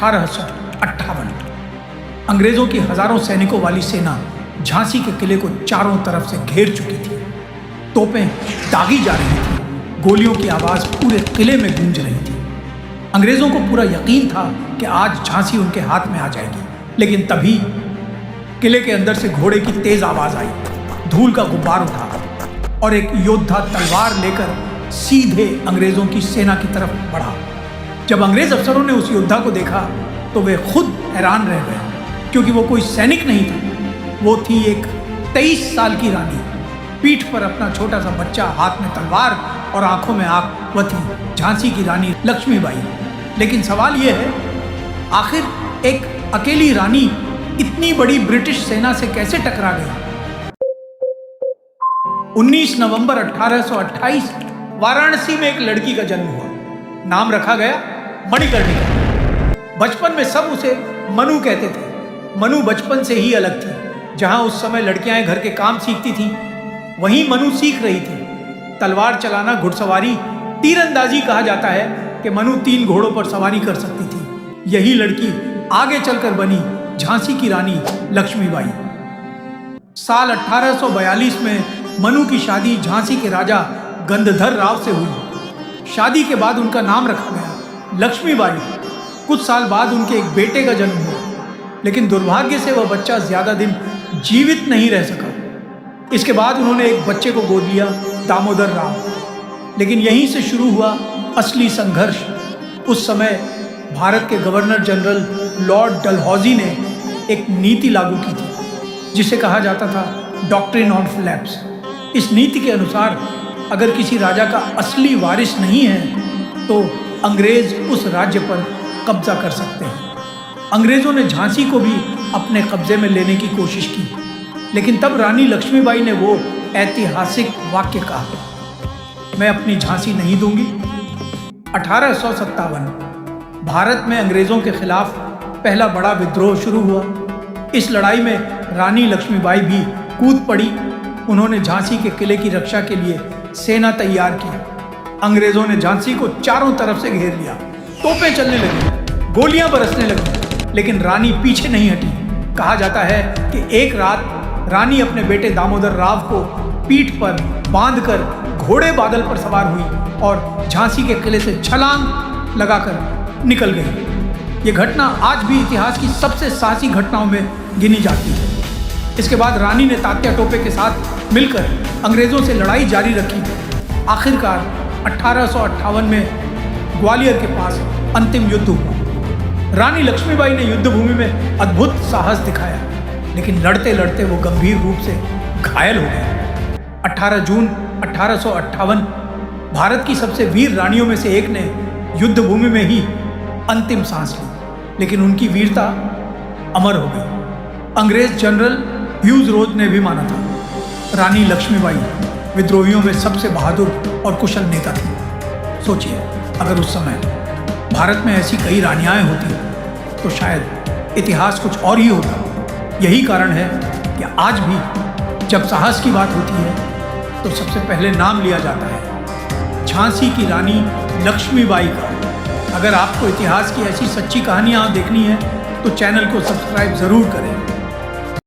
1858 अंग्रेजों की हजारों सैनिकों वाली सेना झांसी के किले को चारों तरफ से घेर चुकी थी। तोपें दागी जा रही थी, गोलियों की आवाज पूरे किले में गूंज रही थी। अंग्रेजों को पूरा यकीन था कि आज झांसी उनके हाथ में आ जाएगी, लेकिन तभी किले के अंदर से घोड़े की तेज आवाज आई, धूल का गुब्बार उठा और एक योद्धा तलवार लेकर सीधे अंग्रेजों की सेना की तरफ बढ़ा। जब अंग्रेज अफसरों ने उस योद्धा को देखा तो वे खुद हैरान रह गए, क्योंकि वो कोई सैनिक नहीं था, वो थी एक 23 साल की रानी, पीठ पर अपना छोटा सा बच्चा, हाथ में तलवार और आंखों में आग। वह थी झांसी की रानी लक्ष्मीबाई। लेकिन सवाल यह है, आखिर एक अकेली रानी इतनी बड़ी ब्रिटिश सेना से कैसे टकरा गई? 19 नवंबर 1828 वाराणसी में एक लड़की का जन्म हुआ। नाम रखा गया मणिकर्णिका। बचपन में सब उसे मनु कहते थे। मनु बचपन से ही अलग थी। जहां उस समय लड़कियां घर के काम सीखती थीं, वहीं मनु सीख रही थी तलवार चलाना, घुड़सवारी, तीरंदाजी। कहा जाता है कि मनु 3 घोड़ों पर सवारी कर सकती थी। यही लड़की आगे चलकर बनी झांसी की रानी लक्ष्मीबाई। साल 1842 में मनु की शादी झांसी के राजा गंधधर राव से हुई। शादी के बाद उनका नाम रखा गया लक्ष्मीबाई। कुछ साल बाद उनके एक बेटे का जन्म हुआ, लेकिन दुर्भाग्य से वह बच्चा ज्यादा दिन जीवित नहीं रह सका। इसके बाद उन्होंने एक बच्चे को गोद लिया, दामोदर राव। लेकिन यहीं से शुरू हुआ असली संघर्ष। उस समय भारत के गवर्नर जनरल लॉर्ड डलहौजी ने एक नीति लागू की थी, जिसे कहा जाता था डॉक्ट्रिन ऑफ लैप्स। इस नीति के अनुसार अगर किसी राजा का असली वारिस नहीं है तो अंग्रेज उस राज्य पर कब्जा कर सकते हैं। अंग्रेजों ने झांसी को भी अपने कब्जे में लेने की कोशिश की, लेकिन तब रानी लक्ष्मीबाई ने वो ऐतिहासिक वाक्य कहा, मैं अपनी झांसी नहीं दूंगी। 1857 भारत में अंग्रेजों के खिलाफ पहला बड़ा विद्रोह शुरू हुआ। इस लड़ाई में रानी लक्ष्मीबाई भी कूद पड़ी। उन्होंने झांसी के किले की रक्षा के लिए सेना तैयार की। अंग्रेजों ने झांसी को चारों तरफ से घेर लिया। तोपें चलने लगी, गोलियां बरसने लगी, लेकिन रानी पीछे नहीं हटी। कहा जाता है कि एक रात रानी अपने बेटे दामोदर राव को पीठ पर बांधकर घोड़े बादल पर सवार हुई और झांसी के किले से छलांग लगाकर निकल गई। ये घटना आज भी इतिहास की सबसे साहसी घटनाओं में गिनी जाती है। इसके बाद रानी ने तात्या टोपे के साथ मिलकर अंग्रेजों से लड़ाई जारी रखी। आखिरकार 1858 में ग्वालियर के पास अंतिम युद्ध हुआ। रानी लक्ष्मीबाई ने युद्ध भूमि में अद्भुत साहस दिखाया, लेकिन लड़ते लड़ते वो गंभीर रूप से घायल हो गए। 18 जून 1858 भारत की सबसे वीर रानियों में से एक ने युद्ध भूमि में ही अंतिम सांस ली, लेकिन उनकी वीरता अमर हो गई। अंग्रेज जनरल ह्यूज रोज ने भी माना था रानी लक्ष्मीबाई विद्रोहियों में सबसे बहादुर और कुशल नेता थी। सोचिए, अगर उस समय भारत में ऐसी कई रानियां होती तो शायद इतिहास कुछ और ही होता। यही कारण है कि आज भी जब साहस की बात होती है तो सबसे पहले नाम लिया जाता है झांसी की रानी लक्ष्मीबाई का। अगर आपको इतिहास की ऐसी सच्ची कहानियां देखनी है तो चैनल को सब्सक्राइब ज़रूर करें।